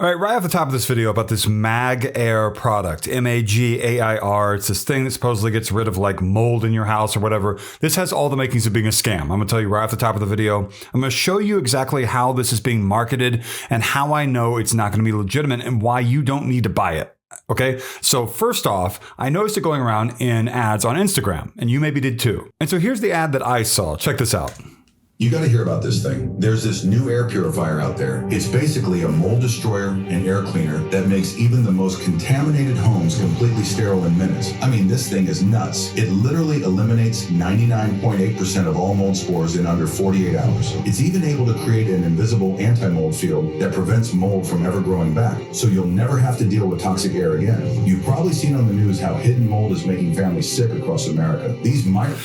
All right, right off the top of this video about this MagAir product, MagAir. It's this thing that supposedly gets rid of like mold in your house or whatever. This has all the makings of being a scam. I'm gonna tell you right off the top of the video. I'm gonna show you exactly how this is being marketed and how I know it's not gonna be legitimate and why you don't need to buy it. Okay, so first off, I noticed it going around in ads on Instagram, and you maybe did too. And so here's the ad that I saw. Check this out. You got to hear about this thing. There's this new air purifier out there. It's basically a mold destroyer and air cleaner that makes even the most contaminated homes completely sterile in minutes. I mean, this thing is nuts. It literally eliminates 99.8% of all mold spores in under 48 hours. It's even able to create an invisible anti-mold field that prevents mold from ever growing back, so you'll never have to deal with toxic air again. You've probably seen on the news how hidden mold is making families sick across America. These minor...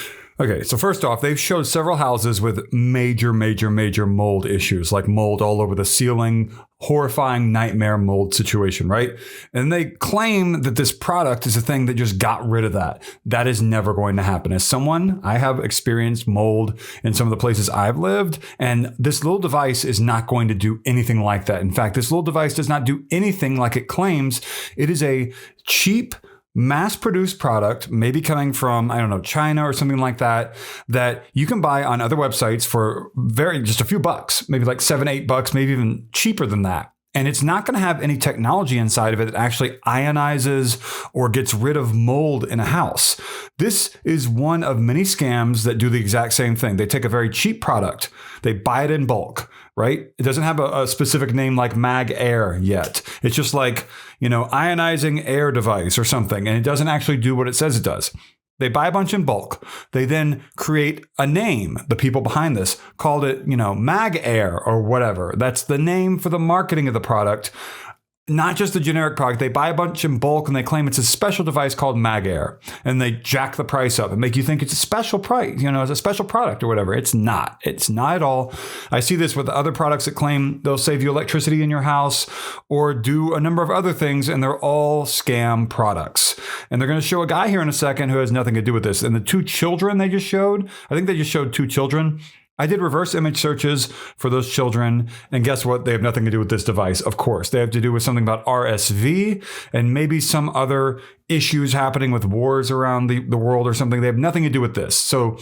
Okay, so first off, they've showed several houses with major mold issues, like mold all over the ceiling, horrifying nightmare mold situation, right? And they claim that this product is a thing that just got rid of that. That is never going to happen. As someone, I have experienced mold in some of the places I've lived, and this little device is not going to do anything like that. In fact, this little device does not do anything like it claims. It is a cheap, mass-produced product, maybe coming from, I don't know, China or something like that, that you can buy on other websites for just a few bucks, maybe like $7, $8, maybe even cheaper than that. And it's not going to have any technology inside of it that actually ionizes or gets rid of mold in a house. This is one of many scams that do the exact same thing. They take a very cheap product, they buy it in bulk, right? It doesn't have a specific name like MagAir yet. It's just like, ionizing air device or something, and it doesn't actually do what it says it does. They buy a bunch in bulk. They then create a name, the people behind this, called it, MagAir or whatever. That's the name for the marketing of the product, not just a generic product. They buy a bunch in bulk and they claim it's a special device called MagAir, and they jack the price up and make you think it's a special price, it's a special product or whatever. It's not. It's not at all. I see this with other products that claim they'll save you electricity in your house or do a number of other things, and they're all scam products. And they're going to show a guy here in a second who has nothing to do with this. And the two children they just showed, I think they just showed two children. I did reverse image searches for those children, and guess what? They have nothing to do with this device, of course. They have to do with something about RSV and maybe some other issues happening with wars around the world or something. They have nothing to do with this. So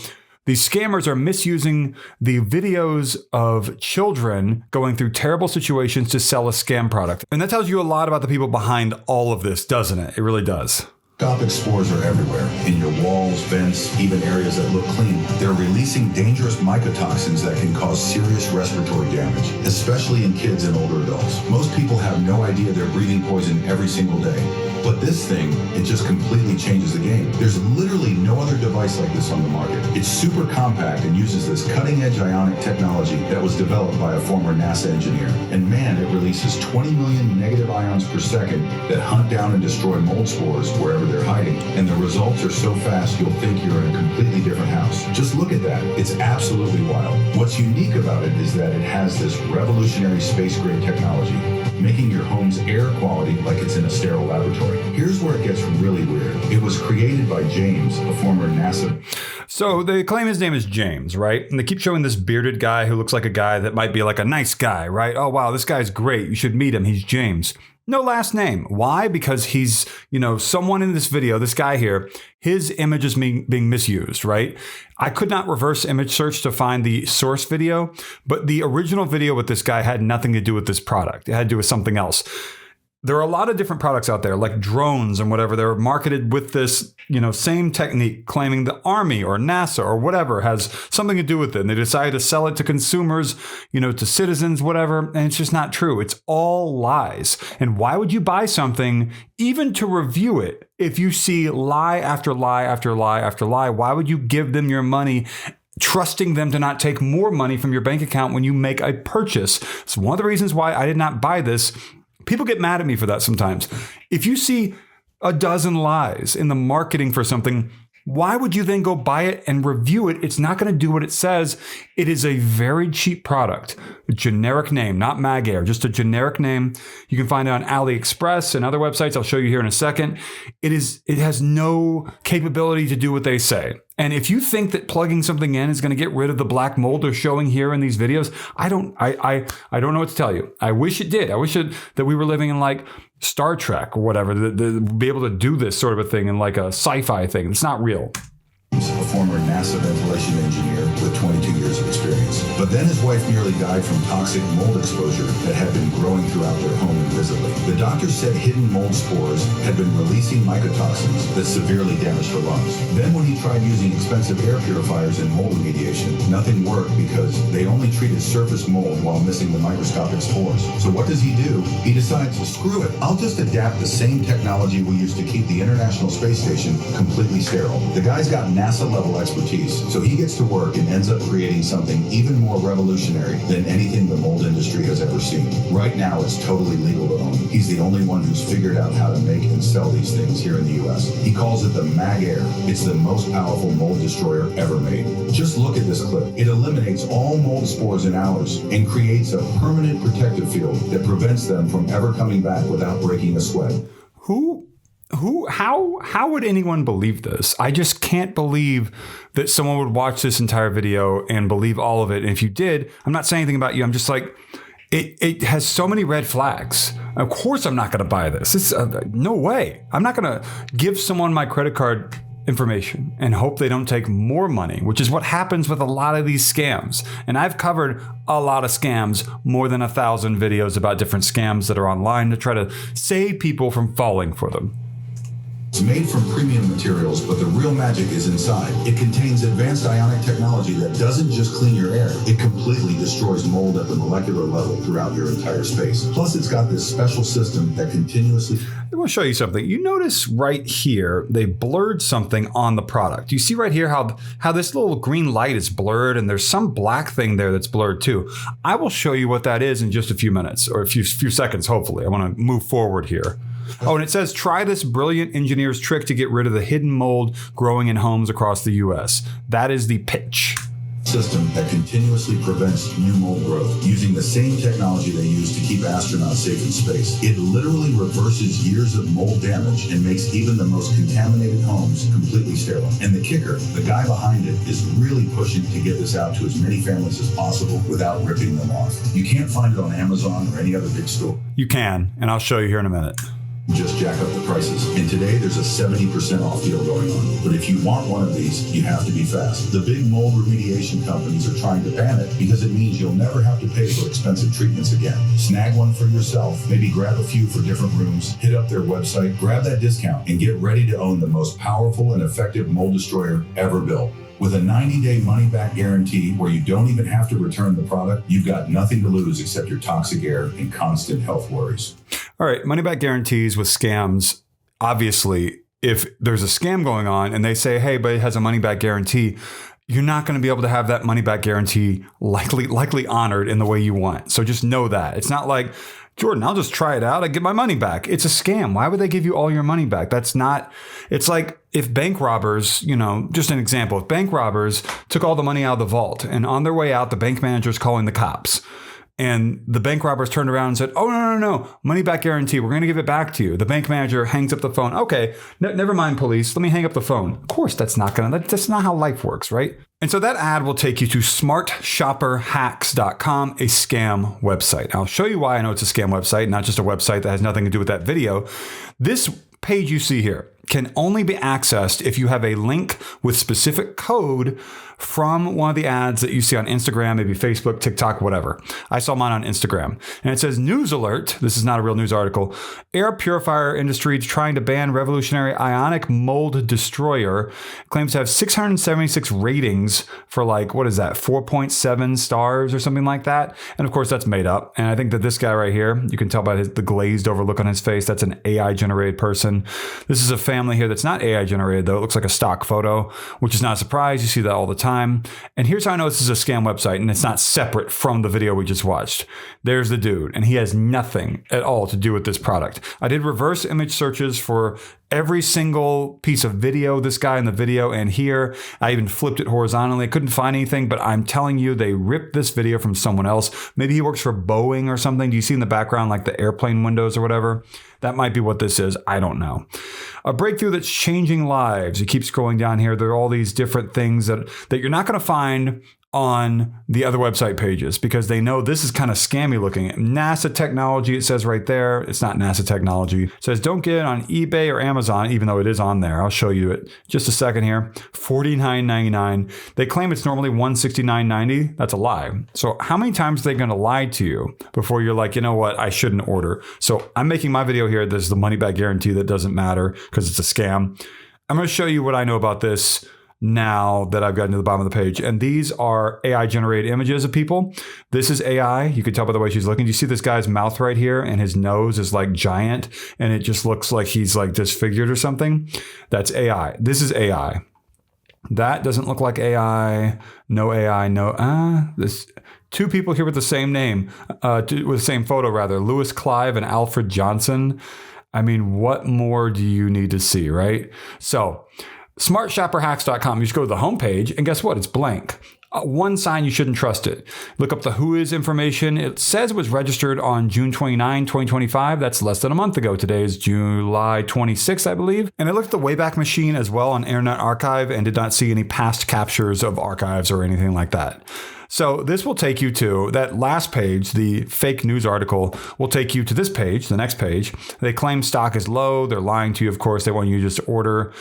these scammers are misusing the videos of children going through terrible situations to sell a scam product. And that tells you a lot about the people behind all of this, doesn't it? It really does. Microscopic spores are everywhere, in your walls, vents, even areas that look clean. They're releasing dangerous mycotoxins that can cause serious respiratory damage, especially in kids and older adults. Most people have no idea they're breathing poison every single day. But this thing, it just completely changes the game. There's literally no other device like this on the market. It's super compact and uses this cutting-edge ionic technology that was developed by a former NASA engineer. And man, it releases 20 million negative ions per second that hunt down and destroy mold spores wherever they're hiding. And the results are so fast you'll think you're in a completely different house. Just look at that. It's absolutely wild. What's unique about it is that it has this revolutionary space-grade technology, making your home's air quality like it's in a sterile laboratory. Here's where it gets really weird. It was created by James, a former NASA. So they claim his name is James, right? And they keep showing this bearded guy who looks like a guy that might be like a nice guy, right? Oh, wow, this guy's great. You should meet him. He's James. No last name. Why? Because he's, someone in this video, this guy here, his image is being misused, right? I could not reverse image search to find the source video, but the original video with this guy had nothing to do with this product. It had to do with something else. There are a lot of different products out there, like drones and whatever. They're marketed with this, same technique, claiming the Army or NASA or whatever has something to do with it. And they decide to sell it to consumers, to citizens, whatever. And it's just not true. It's all lies. And why would you buy something even to review it if you see lie after lie after lie after lie? Why would you give them your money, trusting them to not take more money from your bank account when you make a purchase? It's one of the reasons why I did not buy this. People get mad at me for that sometimes. If you see a dozen lies in the marketing for something, why would you then go buy it and review it? It's not going to do what it says. It is a very cheap product, a generic name, not MagAir, just a generic name. You can find it on AliExpress and other websites. I'll show you here in a second. It has no capability to do what they say. And if you think that plugging something in is going to get rid of the black mold they're showing here in these videos, I don't know what to tell you. I wish it did. I wish that we were living in like Star Trek or whatever, to be able to do this sort of a thing in like a sci-fi thing. It's not real. A former NASA ventilation engineer with 22 years of experience. But then his wife nearly died from toxic mold exposure that had been growing throughout their home invisibly. The doctors said hidden mold spores had been releasing mycotoxins that severely damaged her lungs. Then when he tried using expensive air purifiers and mold remediation, nothing worked because they only treated surface mold while missing the microscopic spores. So what does he do? He decides, screw it, I'll just adapt the same technology we used to keep the International Space Station completely sterile. The guy's got NASA-level expertise, so he gets to work and ends up creating something even more revolutionary than anything the mold industry has ever seen. Right now, it's totally legal to own. He's the only one who's figured out how to make and sell these things here in the U.S. He calls it the MagAir. It's the most powerful mold destroyer ever made. Just look at this clip. It eliminates all mold spores in hours and creates a permanent protective field that prevents them from ever coming back without breaking a sweat. How would anyone believe this? I just can't believe that someone would watch this entire video and believe all of it. And if you did, I'm not saying anything about you. I'm just like, it has so many red flags. Of course, I'm not going to buy this. It's no way. I'm not going to give someone my credit card information and hope they don't take more money, which is what happens with a lot of these scams. And I've covered a lot of scams, more than 1,000 videos about different scams that are online to try to save people from falling for them. It's made from premium materials, but the real magic is inside. It contains advanced ionic technology that doesn't just clean your air, it completely destroys mold at the molecular level throughout your entire space. Plus, it's got this special system that continuously... I want to show you something. You notice right here, they blurred something on the product. You see right here how this little green light is blurred, and there's some black thing there that's blurred too. I will show you what that is in just a few minutes, or a few seconds, hopefully. I want to move forward here. Oh, and it says, try this brilliant engineer's trick to get rid of the hidden mold growing in homes across the U.S. That is the pitch. System that continuously prevents new mold growth using the same technology they use to keep astronauts safe in space. It literally reverses years of mold damage and makes even the most contaminated homes completely sterile. And the kicker, the guy behind it is really pushing to get this out to as many families as possible without ripping them off. You can't find it on Amazon or any other big store. You can, and I'll show you here in a minute. Just jack up the prices. And today there's a 70% off deal going on. But if you want one of these, you have to be fast. The big mold remediation companies are trying to ban it because it means you'll never have to pay for expensive treatments again. Snag one for yourself, maybe grab a few for different rooms, hit up their website, grab that discount, and get ready to own the most powerful and effective mold destroyer ever built. With a 90-day money-back guarantee where you don't even have to return the product, you've got nothing to lose except your toxic air and constant health worries. All right, money-back guarantees with scams. Obviously, if there's a scam going on and they say, hey, but it has a money-back guarantee, you're not going to be able to have that money-back guarantee likely honored in the way you want. So just know that. It's not like, Jordan, I'll just try it out. I get my money back. It's a scam. Why would they give you all your money back? That's not, it's like if bank robbers, just an example, if bank robbers took all the money out of the vault and on their way out, the bank manager's calling the cops. And the bank robbers turned around and said, oh, no, money back guarantee. We're going to give it back to you. The bank manager hangs up the phone. Okay, never mind, police. Let me hang up the phone. Of course, that's not how life works, right? And so that ad will take you to smartshopperhacks.com, a scam website. I'll show you why I know it's a scam website, not just a website that has nothing to do with that video. This page you see here can only be accessed if you have a link with specific code from one of the ads that you see on Instagram, maybe Facebook, TikTok, whatever. I saw mine on Instagram. And it says, news alert. This is not a real news article. Air purifier industry trying to ban revolutionary ionic mold destroyer. Claims to have 676 ratings for 4.7 stars or something like that. And of course, that's made up. And I think that this guy right here, you can tell by the glazed over look on his face, that's an AI generated person. This is a family here that's not AI generated, though. It looks like a stock photo, which is not a surprise. You see that all the time. And here's how I know this is a scam website and it's not separate from the video we just watched. There's the dude, and he has nothing at all to do with this product. I did reverse image searches for every single piece of video, this guy in the video and here. I even flipped it horizontally. I couldn't find anything, but I'm telling you, they ripped this video from someone else. Maybe he works for Boeing or something. Do you see in the background, like the airplane windows or whatever? That might be what this is. I don't know. A breakthrough that's changing lives. You keep scrolling down here. There are all these different things that you're not going to find on the other website pages because they know this is kind of scammy looking. NASA technology, it says right there. It's not NASA technology. It says don't get it on eBay or Amazon, even though it is on there. I'll show you it just a second here. $49.99. They claim it's normally $169.90. That's a lie. So how many times are they going to lie to you before you're like, you know what, I shouldn't order? So I'm making my video here. There's the money back guarantee that doesn't matter because it's a scam. I'm going to show you what I know about this now that I've gotten to the bottom of the page. And these are AI generated images of people. This is AI. You can tell by the way she's looking. Do you see this guy's mouth right here? And his nose is like giant and it just looks like he's like disfigured or something. That's AI. This is AI. That doesn't look like AI. No AI. No. This two people here with the same name, with the same photo rather. Lewis Clive and Alfred Johnson. I mean, what more do you need to see, right? So smartshopperhacks.com. You just go to the homepage and guess what? It's blank. One sign you shouldn't trust it. Look up the whois information. It says it was registered on June 29, 2025. That's less than a month ago. Today is July 26, I believe. And I looked at the Wayback Machine as well on Internet Archive and did not see any past captures of archives or anything like that. So this will take you to that last page, the fake news article will take you to this page, the next page. They claim stock is low. They're lying to you. Of course, they want you to just order.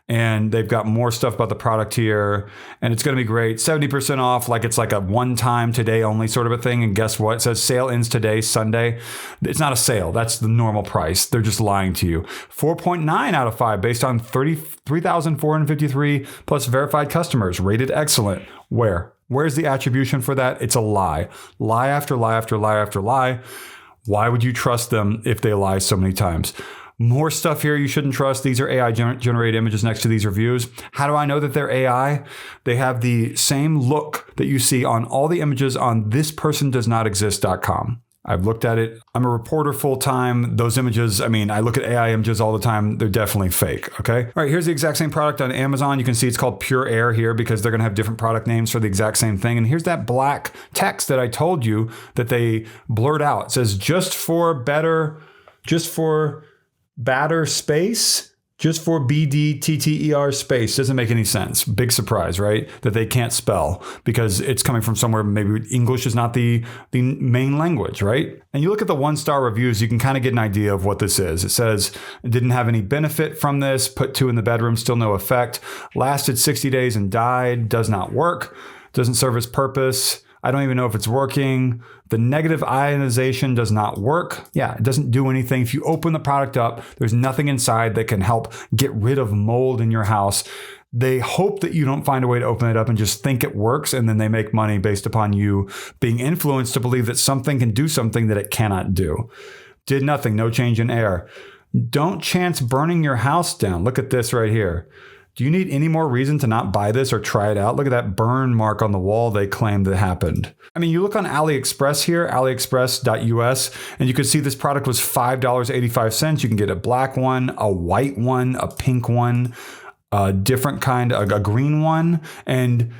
And they've got more stuff about the product here. And it's going to be great. 70% off, like it's like a one-time today only sort of a thing. And guess what? It says sale ends today, Sunday. It's not a sale. That's the normal price. They're just lying to you. 4.9 out of 5 based on 33,453 plus verified customers. Rated excellent. Where? Where's the attribution for that? It's a lie. Lie after lie after lie after lie. Why would you trust them if they lie so many times? More stuff here you shouldn't trust. These are AI generated images next to these reviews. How do I know that they're AI? They have the same look that you see on all the images on thispersondoesnotexist.com. I've looked at it. I'm a reporter full time. Those images, I mean, I look at AI images all the time. They're definitely fake. Okay. All right. Here's the exact same product on Amazon. You can see it's called Pure Air here because they're going to have different product names for the exact same thing. And here's that black text that I told you that they blurred out. It says just for batter space. Just for BDTTER space. Doesn't make any sense. Big surprise, right? That they can't spell because it's coming from somewhere maybe English is not the main language, right? And you look at the 1-star reviews, you can kind of get an idea of what this is. It says, it didn't have any benefit from this, put 2 in the bedroom, still no effect, lasted 60 days and died, does not work, doesn't serve its purpose. I don't even know if it's working. The negative ionization does not work. Yeah, it doesn't do anything. If you open the product up, there's nothing inside that can help get rid of mold in your house. They hope that you don't find a way to open it up and just think it works, and then they make money based upon you being influenced to believe that something can do something that it cannot do. Did nothing, no change in air. Don't chance burning your house down. Look at this right here. Do you need any more reason to not buy this or try it out? Look at that burn mark on the wall they claim that happened. I mean, you look on AliExpress here, aliexpress.us, and you can see this product was $5.85. You can get a black one, a white one, a pink one, a different kind, a green one, and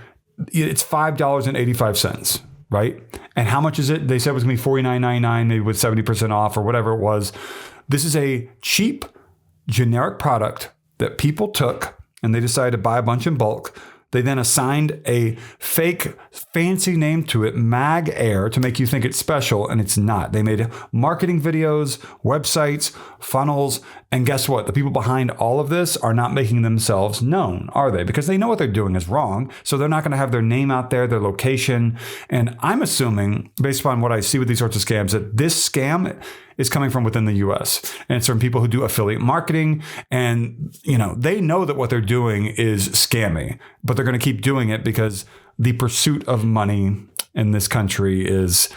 it's $5.85, right? And how much is it? They said it was going to be $49.99, maybe with 70% off or whatever it was. This is a cheap, generic product that people took and they decided to buy a bunch in bulk. They then assigned a fake fancy name to it, MagAir, to make you think it's special, and it's not. They made marketing videos, websites, funnels, and guess what? The people behind all of this are not making themselves known, are they? Because they know what they're doing is wrong, so they're not going to have their name out there, their location. And I'm assuming, based upon what I see with these sorts of scams, that this scam is coming from within the US. And it's from people who do affiliate marketing. And, you know, they know that what they're doing is scammy, but they're going to keep doing it because the pursuit of money in this country is,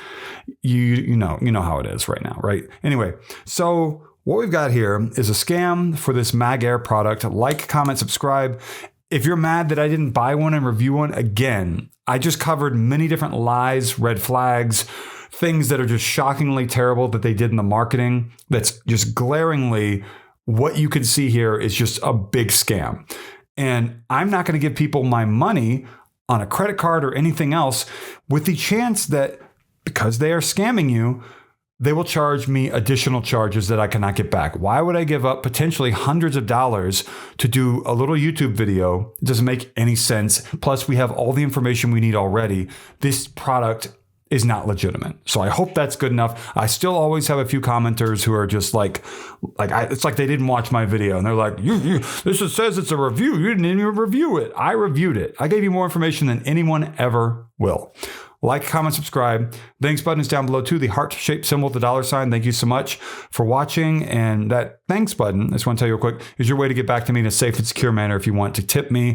you know how it is right now, right? Anyway, so what we've got here is a scam for this MagAir product. Like, comment, subscribe. If you're mad that I didn't buy one and review one, again, I just covered many different lies, red flags, things that are just shockingly terrible that they did in the marketing. That's just glaringly what you can see here is just a big scam. And I'm not going to give people my money on a credit card or anything else with the chance that because they are scamming you, they will charge me additional charges that I cannot get back. Why would I give up potentially hundreds of dollars to do a little YouTube video? It doesn't make any sense. Plus, we have all the information we need already. This product is not legitimate. So I hope that's good enough. I still always have a few commenters who are just it's like they didn't watch my video and they're like, this says it's a review. You didn't even review it. I reviewed it. I gave you more information than anyone ever will. Like, comment, subscribe. Thanks button is down below too. The heart-shaped symbol with the $sign. Thank you so much for watching. And that thanks button, I just want to tell you real quick, is your way to get back to me in a safe and secure manner if you want to tip me,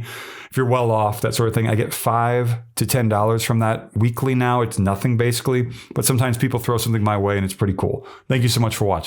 if you're well off, that sort of thing. I get $5 to $10 from that weekly now. It's nothing basically, but sometimes people throw something my way and it's pretty cool. Thank you so much for watching.